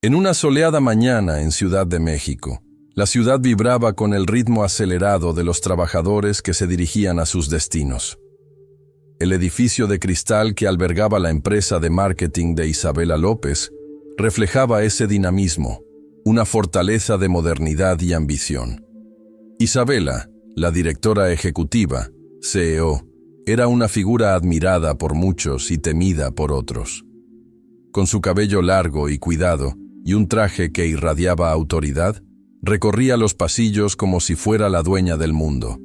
En una soleada mañana en Ciudad de México, la ciudad vibraba con el ritmo acelerado de los trabajadores que se dirigían a sus destinos. El edificio de cristal que albergaba la empresa de marketing de Isabela López reflejaba ese dinamismo, una fortaleza de modernidad y ambición. Isabela, la directora ejecutiva, CEO, era una figura admirada por muchos y temida por otros. Con su cabello largo y cuidado y un traje que irradiaba autoridad, recorría los pasillos como si fuera la dueña del mundo.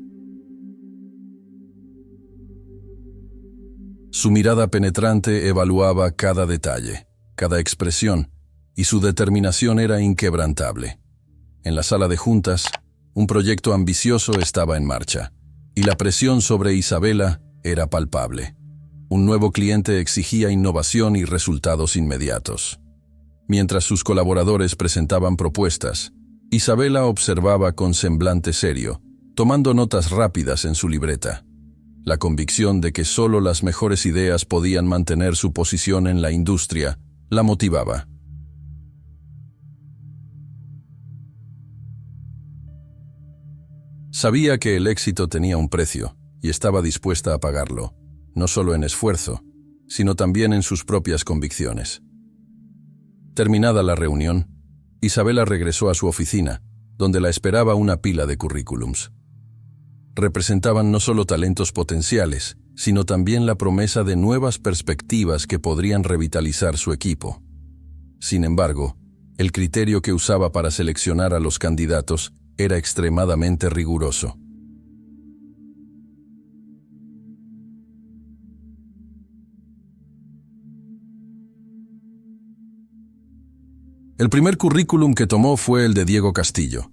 Su mirada penetrante evaluaba cada detalle, cada expresión, y su determinación era inquebrantable. En la sala de juntas, un proyecto ambicioso estaba en marcha, y la presión sobre Isabela era palpable. Un nuevo cliente exigía innovación y resultados inmediatos. Mientras sus colaboradores presentaban propuestas, Isabela observaba con semblante serio, tomando notas rápidas en su libreta. La convicción de que solo las mejores ideas podían mantener su posición en la industria la motivaba. Sabía que el éxito tenía un precio y estaba dispuesta a pagarlo, no solo en esfuerzo, sino también en sus propias convicciones. Terminada la reunión, Isabela regresó a su oficina, donde la esperaba una pila de currículums. Representaban no solo talentos potenciales, sino también la promesa de nuevas perspectivas que podrían revitalizar su equipo. Sin embargo, el criterio que usaba para seleccionar a los candidatos era extremadamente riguroso. El primer currículum que tomó fue el de Diego Castillo.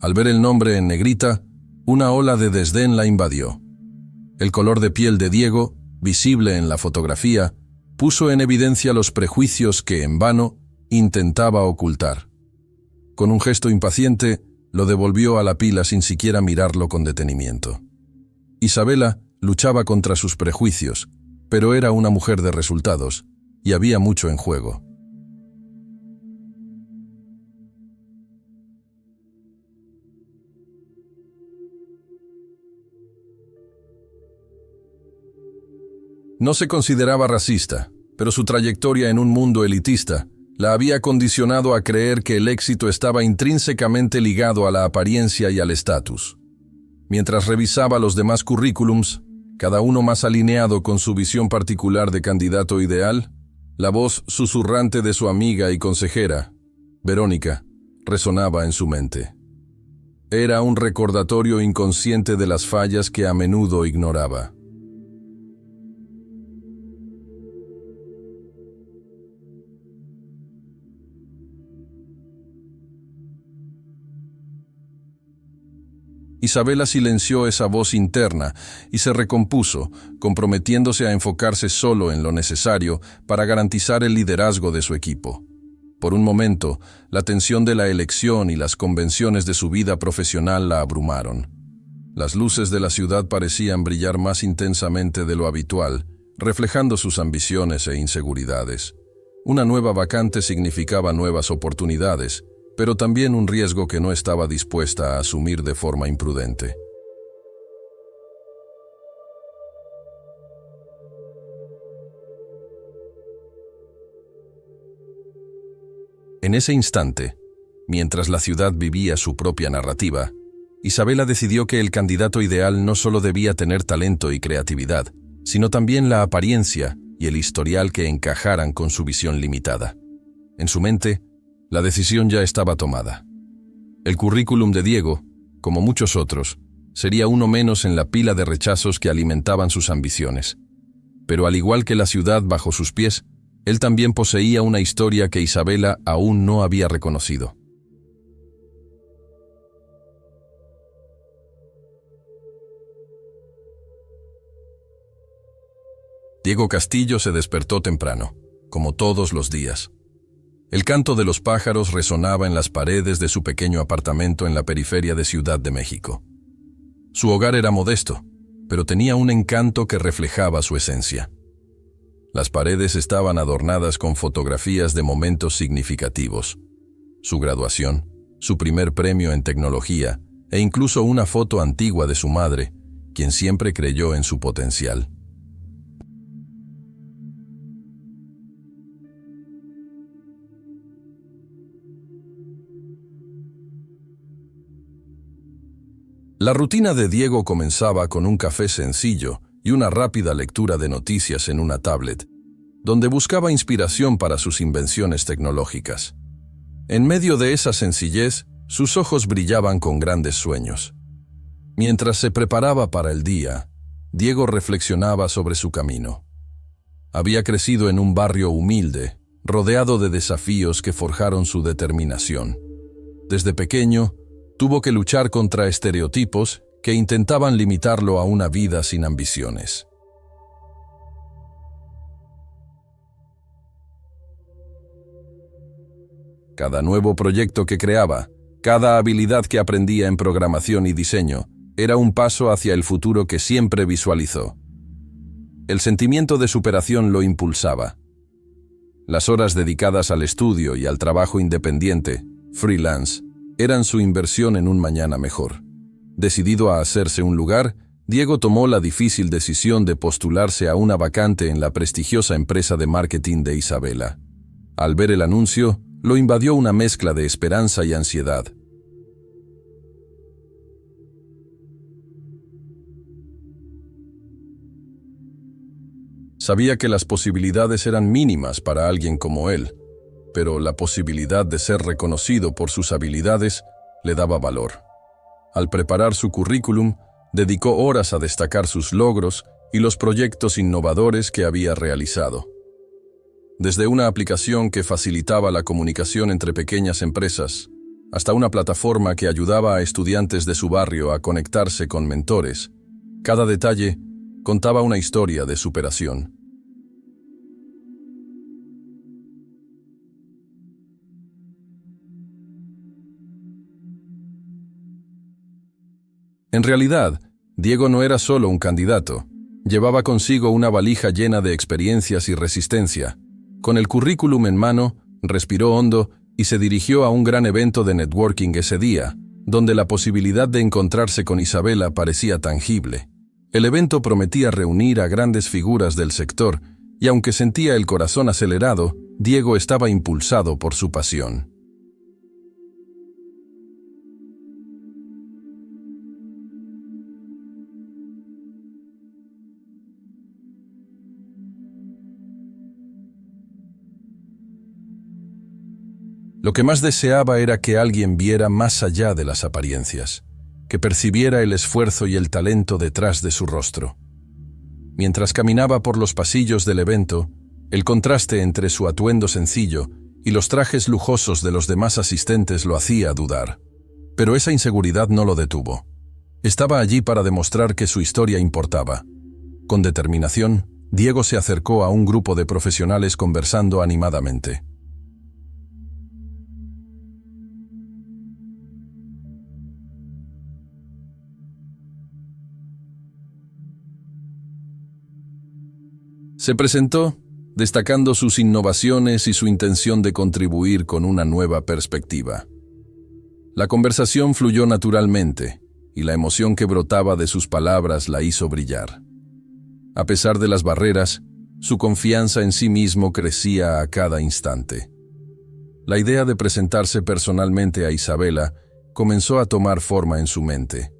Al ver el nombre en negrita, una ola de desdén la invadió. El color de piel de Diego, visible en la fotografía, puso en evidencia los prejuicios que, en vano, intentaba ocultar. Con un gesto impaciente, lo devolvió a la pila sin siquiera mirarlo con detenimiento. Isabela luchaba contra sus prejuicios, pero era una mujer de resultados, y había mucho en juego. No se consideraba racista, pero su trayectoria en un mundo elitista la había condicionado a creer que el éxito estaba intrínsecamente ligado a la apariencia y al estatus. Mientras revisaba los demás currículums, cada uno más alineado con su visión particular de candidato ideal, la voz susurrante de su amiga y consejera, Verónica, resonaba en su mente. Era un recordatorio inconsciente de las fallas que a menudo ignoraba. Isabela silenció esa voz interna y se recompuso, comprometiéndose a enfocarse solo en lo necesario para garantizar el liderazgo de su equipo. Por un momento, la tensión de la elección y las convenciones de su vida profesional la abrumaron. Las luces de la ciudad parecían brillar más intensamente de lo habitual, reflejando sus ambiciones e inseguridades. Una nueva vacante significaba nuevas oportunidades, pero también un riesgo que no estaba dispuesta a asumir de forma imprudente. En ese instante, mientras la ciudad vivía su propia narrativa, Isabela decidió que el candidato ideal no solo debía tener talento y creatividad, sino también la apariencia y el historial que encajaran con su visión limitada. En su mente, la decisión ya estaba tomada. El currículum de Diego, como muchos otros, sería uno menos en la pila de rechazos que alimentaban sus ambiciones. Pero al igual que la ciudad bajo sus pies, él también poseía una historia que Isabela aún no había reconocido. Diego Castillo se despertó temprano, como todos los días. El canto de los pájaros resonaba en las paredes de su pequeño apartamento en la periferia de Ciudad de México. Su hogar era modesto, pero tenía un encanto que reflejaba su esencia. Las paredes estaban adornadas con fotografías de momentos significativos: su graduación, su primer premio en tecnología e incluso una foto antigua de su madre, quien siempre creyó en su potencial. La rutina de Diego comenzaba con un café sencillo y una rápida lectura de noticias en una tablet, donde buscaba inspiración para sus invenciones tecnológicas. En medio de esa sencillez, sus ojos brillaban con grandes sueños. Mientras se preparaba para el día, Diego reflexionaba sobre su camino. Había crecido en un barrio humilde, rodeado de desafíos que forjaron su determinación. Desde pequeño, tuvo que luchar contra estereotipos que intentaban limitarlo a una vida sin ambiciones. Cada nuevo proyecto que creaba, cada habilidad que aprendía en programación y diseño, era un paso hacia el futuro que siempre visualizó. El sentimiento de superación lo impulsaba. Las horas dedicadas al estudio y al trabajo independiente, freelance, eran su inversión en un mañana mejor. Decidido a hacerse un lugar, Diego tomó la difícil decisión de postularse a una vacante en la prestigiosa empresa de marketing de Isabela. Al ver el anuncio, lo invadió una mezcla de esperanza y ansiedad. Sabía que las posibilidades eran mínimas para alguien como él, pero la posibilidad de ser reconocido por sus habilidades le daba valor. Al preparar su currículum, dedicó horas a destacar sus logros y los proyectos innovadores que había realizado. Desde una aplicación que facilitaba la comunicación entre pequeñas empresas, hasta una plataforma que ayudaba a estudiantes de su barrio a conectarse con mentores, cada detalle contaba una historia de superación. En realidad, Diego no era solo un candidato. Llevaba consigo una valija llena de experiencias y resistencia. Con el currículum en mano, respiró hondo y se dirigió a un gran evento de networking ese día, donde la posibilidad de encontrarse con Isabela parecía tangible. El evento prometía reunir a grandes figuras del sector, y aunque sentía el corazón acelerado, Diego estaba impulsado por su pasión. Lo que más deseaba era que alguien viera más allá de las apariencias, que percibiera el esfuerzo y el talento detrás de su rostro. Mientras caminaba por los pasillos del evento, el contraste entre su atuendo sencillo y los trajes lujosos de los demás asistentes lo hacía dudar. Pero esa inseguridad no lo detuvo. Estaba allí para demostrar que su historia importaba. Con determinación, Diego se acercó a un grupo de profesionales conversando animadamente. Se presentó, destacando sus innovaciones y su intención de contribuir con una nueva perspectiva. La conversación fluyó naturalmente, y la emoción que brotaba de sus palabras la hizo brillar. A pesar de las barreras, su confianza en sí mismo crecía a cada instante. La idea de presentarse personalmente a Isabela comenzó a tomar forma en su mente.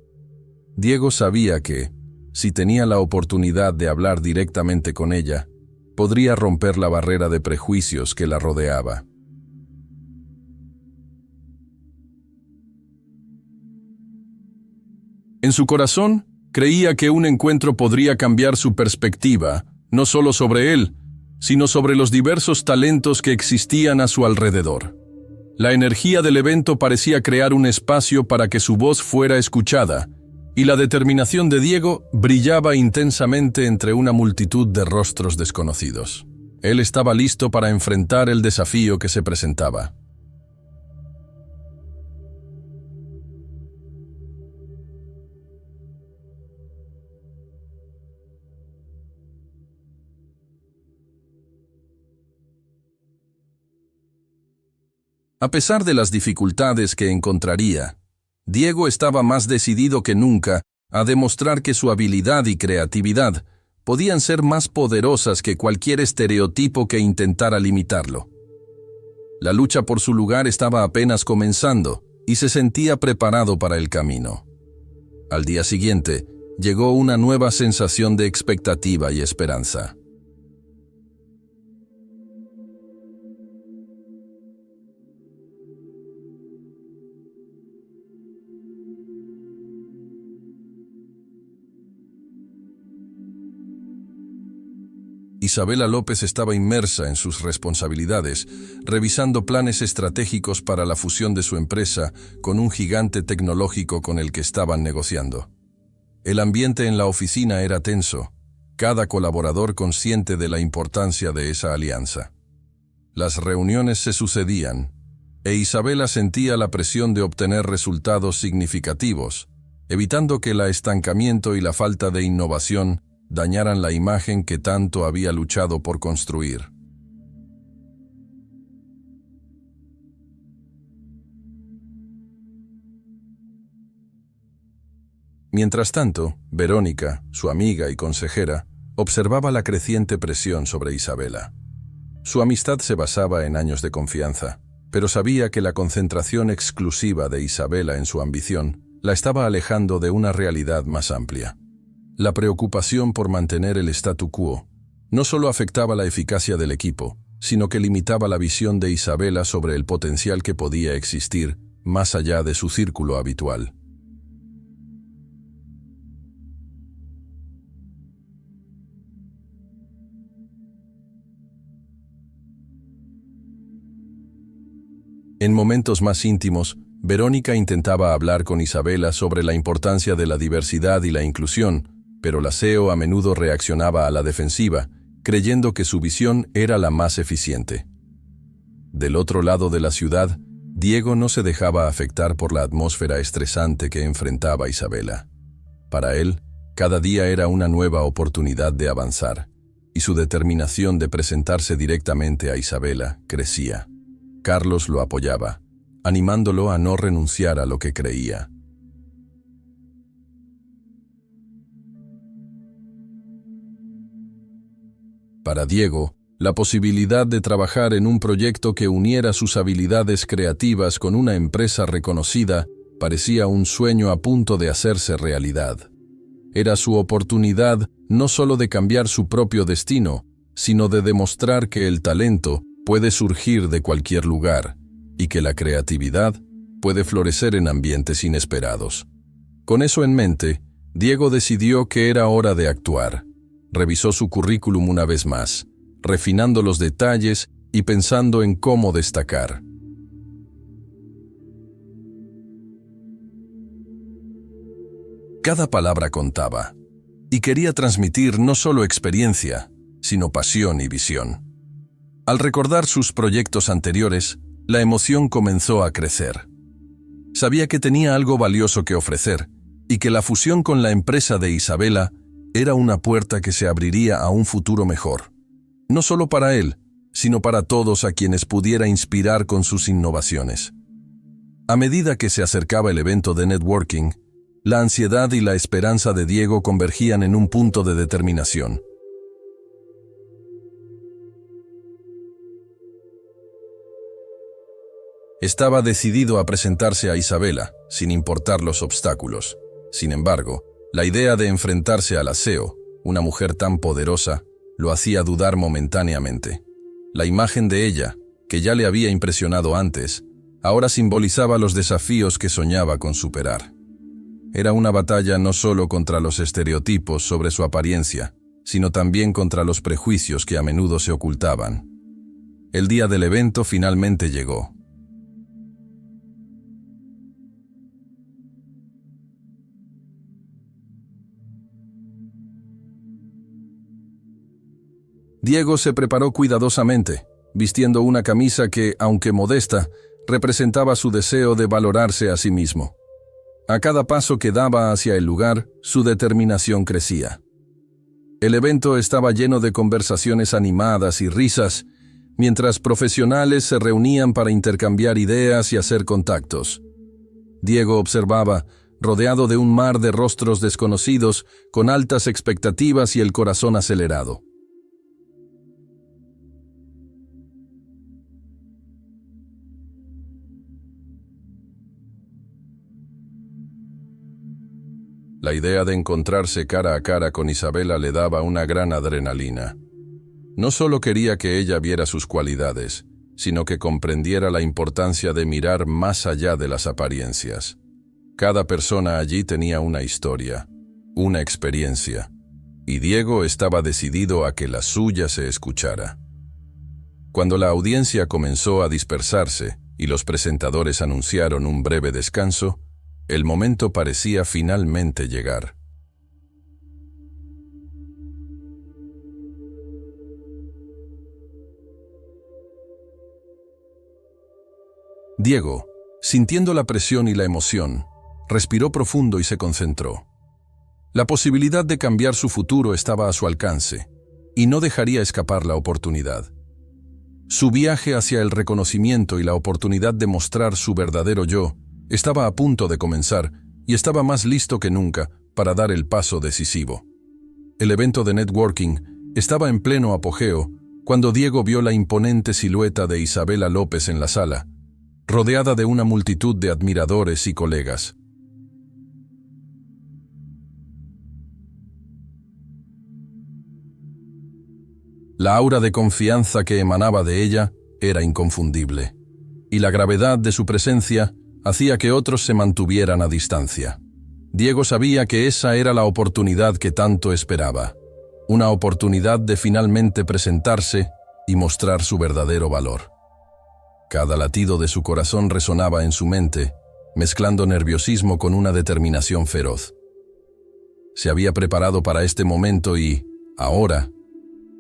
Diego sabía que, si tenía la oportunidad de hablar directamente con ella, podría romper la barrera de prejuicios que la rodeaba. En su corazón, creía que un encuentro podría cambiar su perspectiva, no solo sobre él, sino sobre los diversos talentos que existían a su alrededor. La energía del evento parecía crear un espacio para que su voz fuera escuchada, y la determinación de Diego brillaba intensamente entre una multitud de rostros desconocidos. Él estaba listo para enfrentar el desafío que se presentaba. A pesar de las dificultades que encontraría, Diego estaba más decidido que nunca a demostrar que su habilidad y creatividad podían ser más poderosas que cualquier estereotipo que intentara limitarlo. La lucha por su lugar estaba apenas comenzando y se sentía preparado para el camino. Al día siguiente, llegó una nueva sensación de expectativa y esperanza. Isabela López estaba inmersa en sus responsabilidades, revisando planes estratégicos para la fusión de su empresa con un gigante tecnológico con el que estaban negociando. El ambiente en la oficina era tenso, cada colaborador consciente de la importancia de esa alianza. Las reuniones se sucedían, e Isabela sentía la presión de obtener resultados significativos, evitando que el estancamiento y la falta de innovación dañaran la imagen que tanto había luchado por construir. Mientras tanto, Verónica, su amiga y consejera, observaba la creciente presión sobre Isabela. Su amistad se basaba en años de confianza, pero sabía que la concentración exclusiva de Isabela en su ambición la estaba alejando de una realidad más amplia. La preocupación por mantener el statu quo no solo afectaba la eficacia del equipo, sino que limitaba la visión de Isabela sobre el potencial que podía existir más allá de su círculo habitual. En momentos más íntimos, Verónica intentaba hablar con Isabela sobre la importancia de la diversidad y la inclusión, pero la CEO a menudo reaccionaba a la defensiva, creyendo que su visión era la más eficiente. Del otro lado de la ciudad, Diego no se dejaba afectar por la atmósfera estresante que enfrentaba Isabela. Para él, cada día era una nueva oportunidad de avanzar, y su determinación de presentarse directamente a Isabela crecía. Carlos lo apoyaba, animándolo a no renunciar a lo que creía. Para Diego, la posibilidad de trabajar en un proyecto que uniera sus habilidades creativas con una empresa reconocida parecía un sueño a punto de hacerse realidad. Era su oportunidad no solo de cambiar su propio destino, sino de demostrar que el talento puede surgir de cualquier lugar y que la creatividad puede florecer en ambientes inesperados. Con eso en mente, Diego decidió que era hora de actuar. Revisó su currículum una vez más, refinando los detalles y pensando en cómo destacar. Cada palabra contaba, y quería transmitir no solo experiencia, sino pasión y visión. Al recordar sus proyectos anteriores, la emoción comenzó a crecer. Sabía que tenía algo valioso que ofrecer, y que la fusión con la empresa de Isabela era una puerta que se abriría a un futuro mejor. No solo para él, sino para todos a quienes pudiera inspirar con sus innovaciones. A medida que se acercaba el evento de networking, la ansiedad y la esperanza de Diego convergían en un punto de determinación. Estaba decidido a presentarse a Isabela, sin importar los obstáculos. Sin embargo, la idea de enfrentarse a la CEO, una mujer tan poderosa, lo hacía dudar momentáneamente. La imagen de ella, que ya le había impresionado antes, ahora simbolizaba los desafíos que soñaba con superar. Era una batalla no solo contra los estereotipos sobre su apariencia, sino también contra los prejuicios que a menudo se ocultaban. El día del evento finalmente llegó. Diego se preparó cuidadosamente, vistiendo una camisa que, aunque modesta, representaba su deseo de valorarse a sí mismo. A cada paso que daba hacia el lugar, su determinación crecía. El evento estaba lleno de conversaciones animadas y risas, mientras profesionales se reunían para intercambiar ideas y hacer contactos. Diego observaba, rodeado de un mar de rostros desconocidos, con altas expectativas y el corazón acelerado. La idea de encontrarse cara a cara con Isabela le daba una gran adrenalina. No solo quería que ella viera sus cualidades, sino que comprendiera la importancia de mirar más allá de las apariencias. Cada persona allí tenía una historia, una experiencia, y Diego estaba decidido a que la suya se escuchara. Cuando la audiencia comenzó a dispersarse y los presentadores anunciaron un breve descanso, el momento parecía finalmente llegar. Diego, sintiendo la presión y la emoción, respiró profundo y se concentró. La posibilidad de cambiar su futuro estaba a su alcance, y no dejaría escapar la oportunidad. Su viaje hacia el reconocimiento y la oportunidad de mostrar su verdadero yo estaba a punto de comenzar y estaba más listo que nunca para dar el paso decisivo. El evento de networking estaba en pleno apogeo cuando Diego vio la imponente silueta de Isabela López en la sala, rodeada de una multitud de admiradores y colegas. La aura de confianza que emanaba de ella era inconfundible, y la gravedad de su presencia hacía que otros se mantuvieran a distancia. Diego sabía que esa era la oportunidad que tanto esperaba, una oportunidad de finalmente presentarse y mostrar su verdadero valor. Cada latido de su corazón resonaba en su mente, mezclando nerviosismo con una determinación feroz. Se había preparado para este momento y, ahora,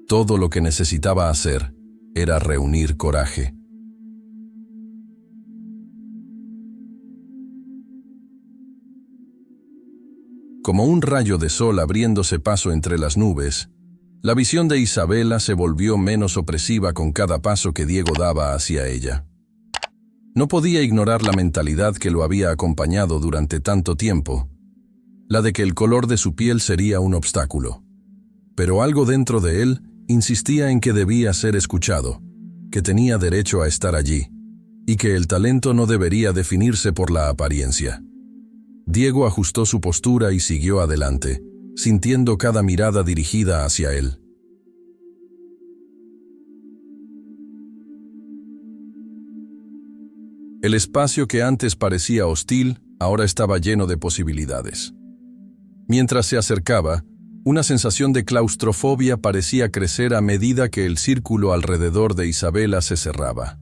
todo lo que necesitaba hacer era reunir coraje. Como un rayo de sol abriéndose paso entre las nubes, la visión de Isabela se volvió menos opresiva con cada paso que Diego daba hacia ella. No podía ignorar la mentalidad que lo había acompañado durante tanto tiempo, la de que el color de su piel sería un obstáculo. Pero algo dentro de él insistía en que debía ser escuchado, que tenía derecho a estar allí, y que el talento no debería definirse por la apariencia. Diego ajustó su postura y siguió adelante, sintiendo cada mirada dirigida hacia él. El espacio que antes parecía hostil, ahora estaba lleno de posibilidades. Mientras se acercaba, una sensación de claustrofobia parecía crecer a medida que el círculo alrededor de Isabela se cerraba.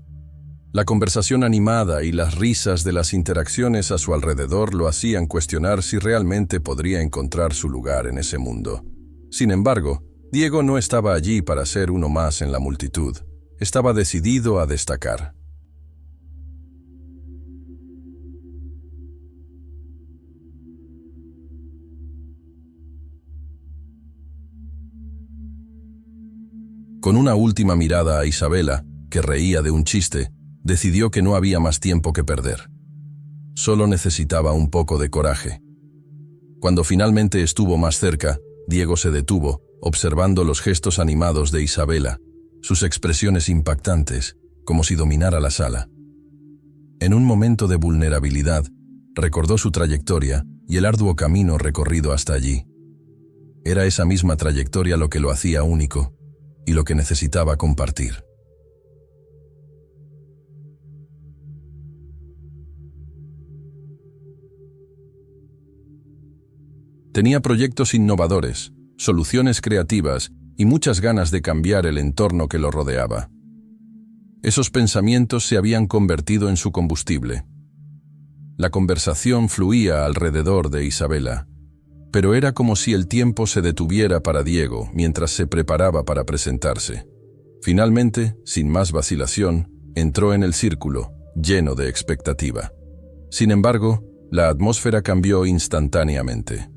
La conversación animada y las risas de las interacciones a su alrededor lo hacían cuestionar si realmente podría encontrar su lugar en ese mundo. Sin embargo, Diego no estaba allí para ser uno más en la multitud. Estaba decidido a destacar. Con una última mirada a Isabela, que reía de un chiste, decidió que no había más tiempo que perder. Solo necesitaba un poco de coraje. Cuando finalmente estuvo más cerca, Diego se detuvo, observando los gestos animados de Isabela, sus expresiones impactantes, como si dominara la sala. En un momento de vulnerabilidad, recordó su trayectoria y el arduo camino recorrido hasta allí. Era esa misma trayectoria lo que lo hacía único y lo que necesitaba compartir. Tenía proyectos innovadores, soluciones creativas y muchas ganas de cambiar el entorno que lo rodeaba. Esos pensamientos se habían convertido en su combustible. La conversación fluía alrededor de Isabela, pero era como si el tiempo se detuviera para Diego mientras se preparaba para presentarse. Finalmente, sin más vacilación, entró en el círculo, lleno de expectativa. Sin embargo, la atmósfera cambió instantáneamente.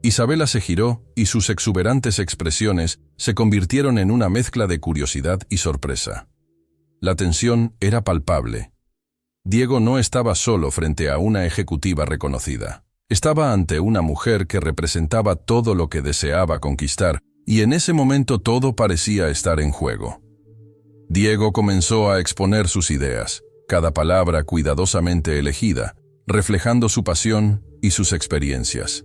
Isabela se giró y sus exuberantes expresiones se convirtieron en una mezcla de curiosidad y sorpresa. La tensión era palpable. Diego no estaba solo frente a una ejecutiva reconocida. Estaba ante una mujer que representaba todo lo que deseaba conquistar, y en ese momento todo parecía estar en juego. Diego comenzó a exponer sus ideas, cada palabra cuidadosamente elegida, reflejando su pasión y sus experiencias.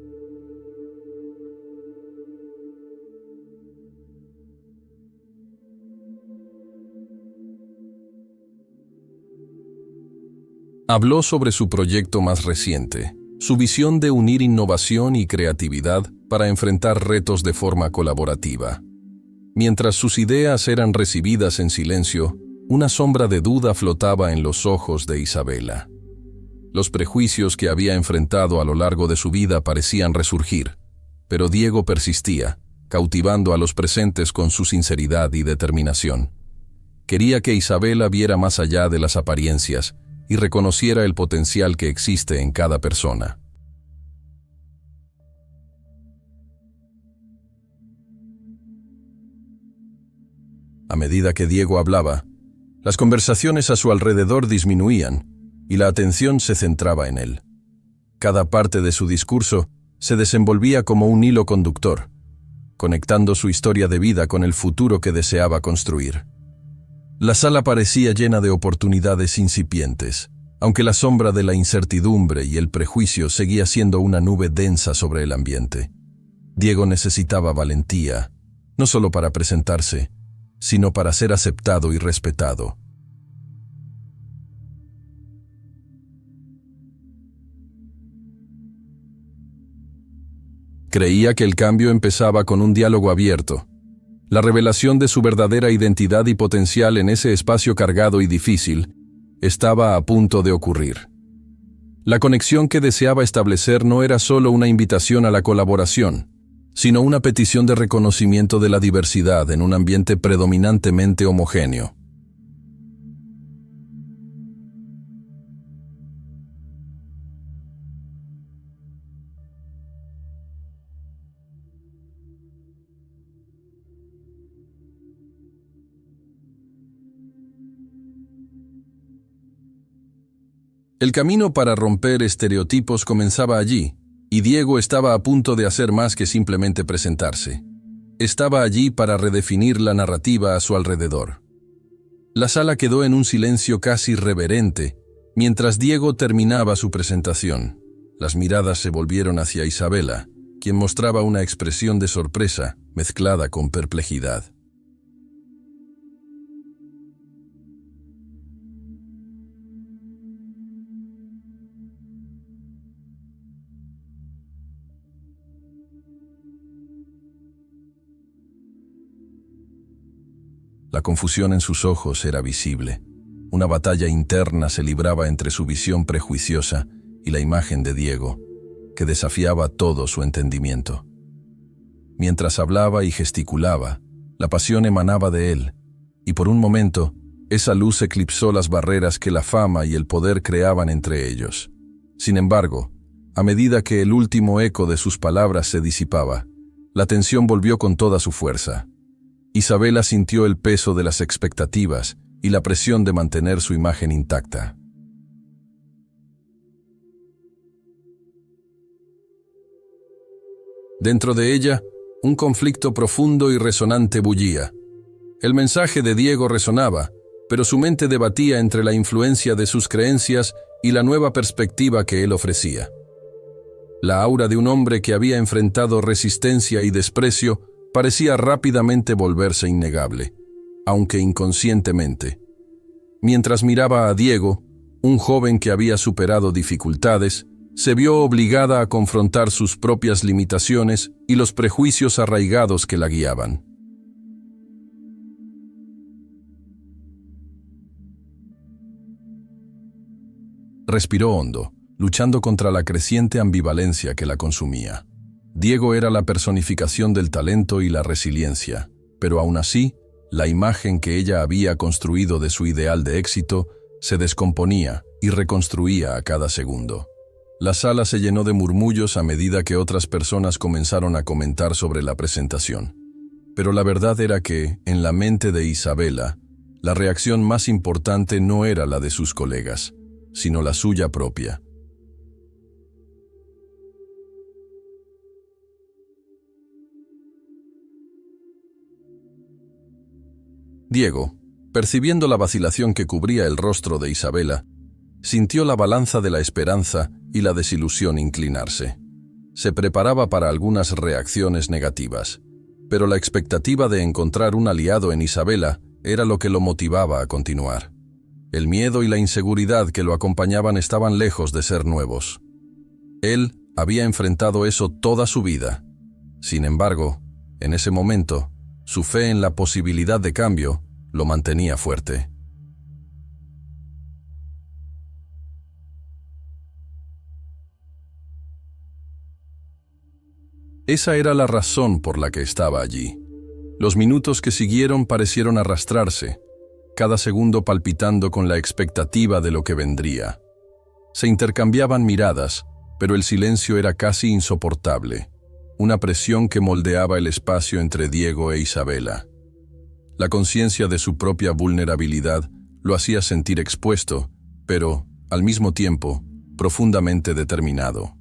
Habló sobre su proyecto más reciente, su visión de unir innovación y creatividad para enfrentar retos de forma colaborativa. Mientras sus ideas eran recibidas en silencio, una sombra de duda flotaba en los ojos de Isabela. Los prejuicios que había enfrentado a lo largo de su vida parecían resurgir, pero Diego persistía, cautivando a los presentes con su sinceridad y determinación. Quería que Isabela viera más allá de las apariencias y reconociera el potencial que existe en cada persona. A medida que Diego hablaba, las conversaciones a su alrededor disminuían y la atención se centraba en él. Cada parte de su discurso se desenvolvía como un hilo conductor, conectando su historia de vida con el futuro que deseaba construir. La sala parecía llena de oportunidades incipientes, aunque la sombra de la incertidumbre y el prejuicio seguía siendo una nube densa sobre el ambiente. Diego necesitaba valentía, no solo para presentarse, sino para ser aceptado y respetado. Creía que el cambio empezaba con un diálogo abierto. La revelación de su verdadera identidad y potencial en ese espacio cargado y difícil estaba a punto de ocurrir. La conexión que deseaba establecer no era solo una invitación a la colaboración, sino una petición de reconocimiento de la diversidad en un ambiente predominantemente homogéneo. El camino para romper estereotipos comenzaba allí, y Diego estaba a punto de hacer más que simplemente presentarse. Estaba allí para redefinir la narrativa a su alrededor. La sala quedó en un silencio casi reverente, mientras Diego terminaba su presentación. Las miradas se volvieron hacia Isabela, quien mostraba una expresión de sorpresa mezclada con perplejidad. La confusión en sus ojos era visible. Una batalla interna se libraba entre su visión prejuiciosa y la imagen de Diego, que desafiaba todo su entendimiento. Mientras hablaba y gesticulaba, la pasión emanaba de él, y por un momento, esa luz eclipsó las barreras que la fama y el poder creaban entre ellos. Sin embargo, a medida que el último eco de sus palabras se disipaba, la tensión volvió con toda su fuerza. Isabela sintió el peso de las expectativas y la presión de mantener su imagen intacta. Dentro de ella, un conflicto profundo y resonante bullía. El mensaje de Diego resonaba, pero su mente debatía entre la influencia de sus creencias y la nueva perspectiva que él ofrecía. La aura de un hombre que había enfrentado resistencia y desprecio parecía rápidamente volverse innegable, aunque inconscientemente. Mientras miraba a Diego, un joven que había superado dificultades, se vio obligada a confrontar sus propias limitaciones y los prejuicios arraigados que la guiaban. Respiró hondo, luchando contra la creciente ambivalencia que la consumía. Diego era la personificación del talento y la resiliencia, pero aún así, la imagen que ella había construido de su ideal de éxito se descomponía y reconstruía a cada segundo. La sala se llenó de murmullos a medida que otras personas comenzaron a comentar sobre la presentación. Pero la verdad era que, en la mente de Isabela, la reacción más importante no era la de sus colegas, sino la suya propia. Diego, percibiendo la vacilación que cubría el rostro de Isabela, sintió la balanza de la esperanza y la desilusión inclinarse. Se preparaba para algunas reacciones negativas, pero la expectativa de encontrar un aliado en Isabela era lo que lo motivaba a continuar. El miedo y la inseguridad que lo acompañaban estaban lejos de ser nuevos. Él había enfrentado eso toda su vida. Sin embargo, en ese momento, su fe en la posibilidad de cambio lo mantenía fuerte. Esa era la razón por la que estaba allí. Los minutos que siguieron parecieron arrastrarse, cada segundo palpitando con la expectativa de lo que vendría. Se intercambiaban miradas, pero el silencio era casi insoportable, una presión que moldeaba el espacio entre Diego e Isabela. La conciencia de su propia vulnerabilidad lo hacía sentir expuesto, pero, al mismo tiempo, profundamente determinado.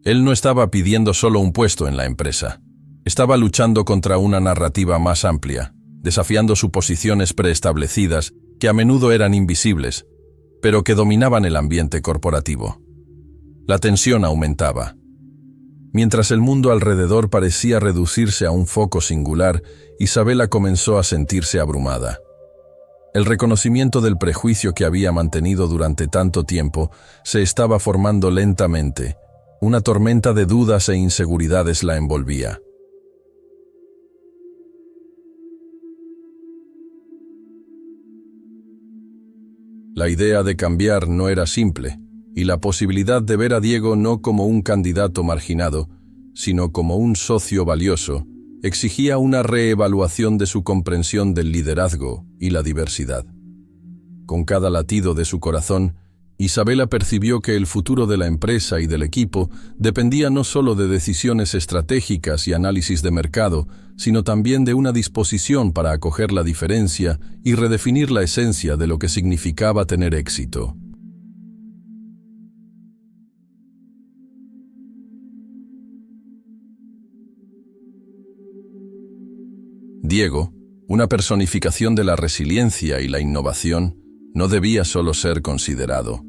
Él no estaba pidiendo solo un puesto en la empresa. Estaba luchando contra una narrativa más amplia, desafiando suposiciones preestablecidas que a menudo eran invisibles, pero que dominaban el ambiente corporativo. La tensión aumentaba. Mientras el mundo alrededor parecía reducirse a un foco singular, Isabela comenzó a sentirse abrumada. El reconocimiento del prejuicio que había mantenido durante tanto tiempo se estaba formando lentamente. Una tormenta de dudas e inseguridades la envolvía. La idea de cambiar no era simple, y la posibilidad de ver a Diego no como un candidato marginado, sino como un socio valioso, exigía una reevaluación de su comprensión del liderazgo y la diversidad. Con cada latido de su corazón, Isabela percibió que el futuro de la empresa y del equipo dependía no solo de decisiones estratégicas y análisis de mercado, sino también de una disposición para acoger la diferencia y redefinir la esencia de lo que significaba tener éxito. Diego, una personificación de la resiliencia y la innovación, no debía solo ser considerado.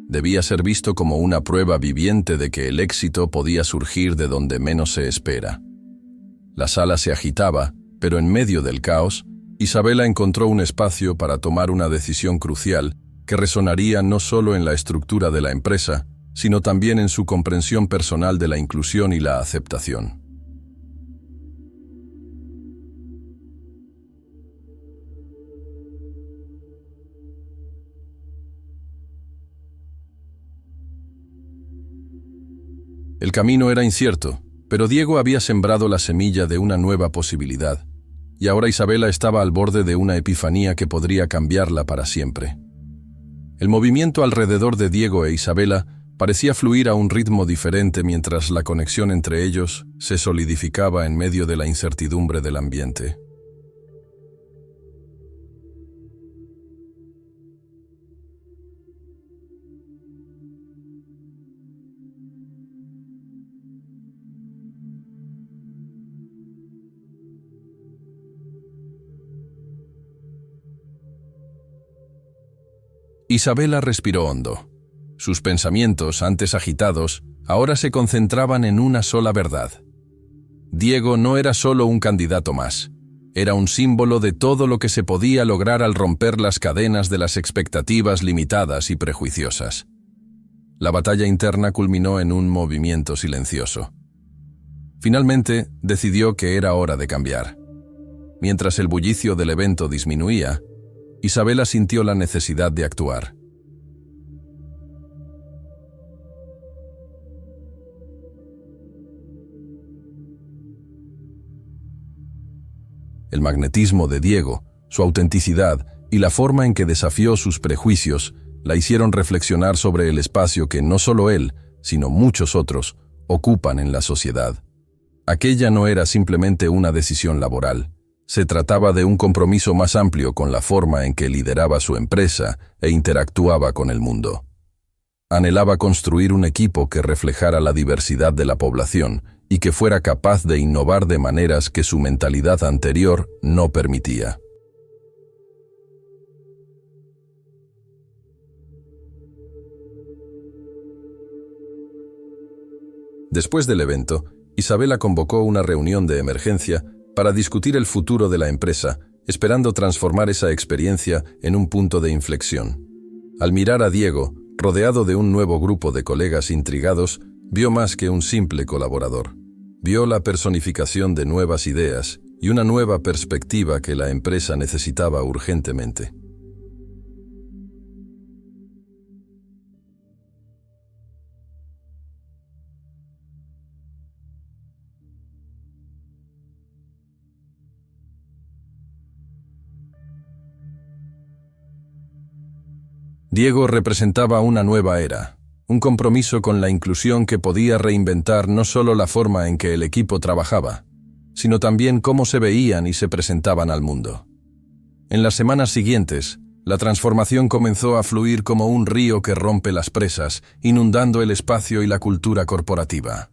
Debía ser visto como una prueba viviente de que el éxito podía surgir de donde menos se espera. La sala se agitaba, pero en medio del caos, Isabela encontró un espacio para tomar una decisión crucial que resonaría no solo en la estructura de la empresa, sino también en su comprensión personal de la inclusión y la aceptación. El camino era incierto, pero Diego había sembrado la semilla de una nueva posibilidad, y ahora Isabela estaba al borde de una epifanía que podría cambiarla para siempre. El movimiento alrededor de Diego e Isabela parecía fluir a un ritmo diferente mientras la conexión entre ellos se solidificaba en medio de la incertidumbre del ambiente. Isabela respiró hondo. Sus pensamientos, antes agitados, ahora se concentraban en una sola verdad. Diego no era solo un candidato más. Era un símbolo de todo lo que se podía lograr al romper las cadenas de las expectativas limitadas y prejuiciosas. La batalla interna culminó en un movimiento silencioso. Finalmente, decidió que era hora de cambiar. Mientras el bullicio del evento disminuía, Isabela sintió la necesidad de actuar. El magnetismo de Diego, su autenticidad y la forma en que desafió sus prejuicios la hicieron reflexionar sobre el espacio que no solo él, sino muchos otros, ocupan en la sociedad. Aquella no era simplemente una decisión laboral. Se trataba de un compromiso más amplio con la forma en que lideraba su empresa e interactuaba con el mundo. Anhelaba construir un equipo que reflejara la diversidad de la población y que fuera capaz de innovar de maneras que su mentalidad anterior no permitía. Después del evento, Isabela convocó una reunión de emergencia para discutir el futuro de la empresa, esperando transformar esa experiencia en un punto de inflexión. Al mirar a Diego, rodeado de un nuevo grupo de colegas intrigados, vio más que un simple colaborador. Vio la personificación de nuevas ideas y una nueva perspectiva que la empresa necesitaba urgentemente. Diego representaba una nueva era, un compromiso con la inclusión que podía reinventar no solo la forma en que el equipo trabajaba, sino también cómo se veían y se presentaban al mundo. En las semanas siguientes, la transformación comenzó a fluir como un río que rompe las presas, inundando el espacio y la cultura corporativa.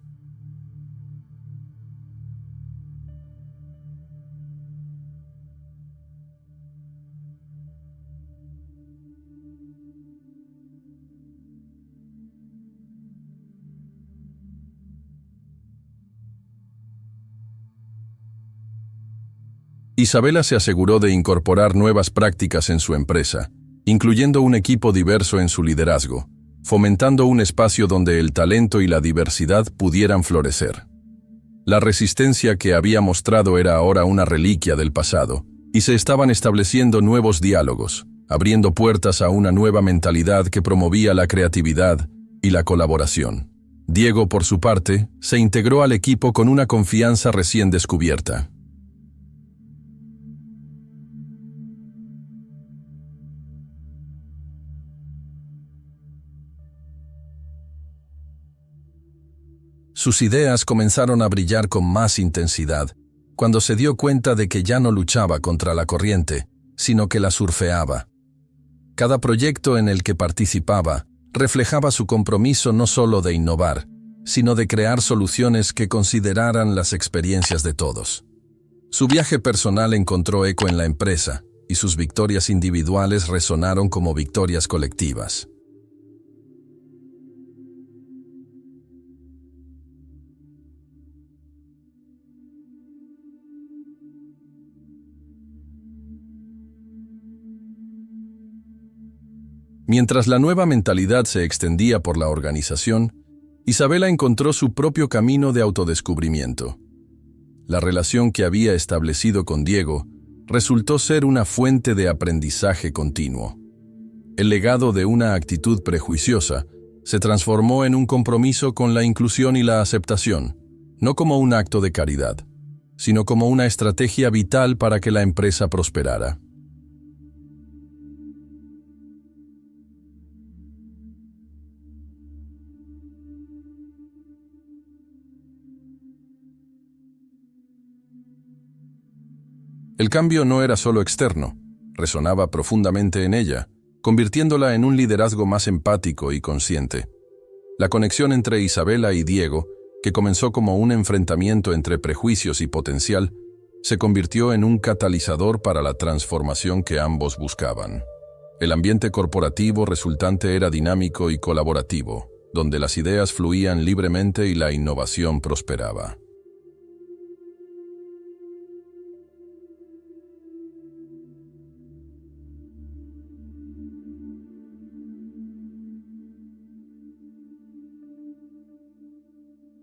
Isabela se aseguró de incorporar nuevas prácticas en su empresa, incluyendo un equipo diverso en su liderazgo, fomentando un espacio donde el talento y la diversidad pudieran florecer. La resistencia que había mostrado era ahora una reliquia del pasado, y se estaban estableciendo nuevos diálogos, abriendo puertas a una nueva mentalidad que promovía la creatividad y la colaboración. Diego, por su parte, se integró al equipo con una confianza recién descubierta. Sus ideas comenzaron a brillar con más intensidad, cuando se dio cuenta de que ya no luchaba contra la corriente, sino que la surfeaba. Cada proyecto en el que participaba reflejaba su compromiso no solo de innovar, sino de crear soluciones que consideraran las experiencias de todos. Su viaje personal encontró eco en la empresa, y sus victorias individuales resonaron como victorias colectivas. Mientras la nueva mentalidad se extendía por la organización, Isabela encontró su propio camino de autodescubrimiento. La relación que había establecido con Diego resultó ser una fuente de aprendizaje continuo. El legado de una actitud prejuiciosa se transformó en un compromiso con la inclusión y la aceptación, no como un acto de caridad, sino como una estrategia vital para que la empresa prosperara. El cambio no era solo externo, resonaba profundamente en ella, convirtiéndola en un liderazgo más empático y consciente. La conexión entre Isabela y Diego, que comenzó como un enfrentamiento entre prejuicios y potencial, se convirtió en un catalizador para la transformación que ambos buscaban. El ambiente corporativo resultante era dinámico y colaborativo, donde las ideas fluían libremente y la innovación prosperaba.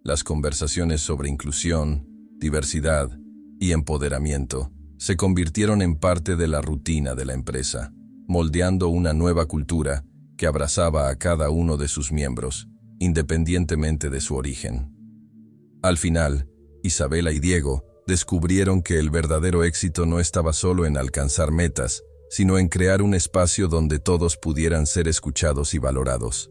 Las conversaciones sobre inclusión, diversidad y empoderamiento se convirtieron en parte de la rutina de la empresa, moldeando una nueva cultura que abrazaba a cada uno de sus miembros, independientemente de su origen. Al final, Isabela y Diego descubrieron que el verdadero éxito no estaba solo en alcanzar metas, sino en crear un espacio donde todos pudieran ser escuchados y valorados.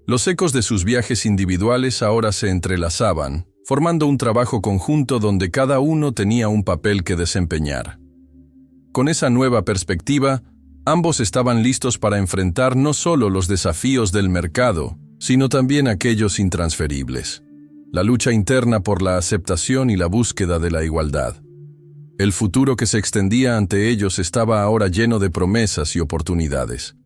Los ecos de sus viajes individuales ahora se entrelazaban, formando un trabajo conjunto donde cada uno tenía un papel que desempeñar. Con esa nueva perspectiva, ambos estaban listos para enfrentar no solo los desafíos del mercado, sino también aquellos intransferibles: la lucha interna por la aceptación y la búsqueda de la igualdad. El futuro que se extendía ante ellos estaba ahora lleno de promesas y oportunidades.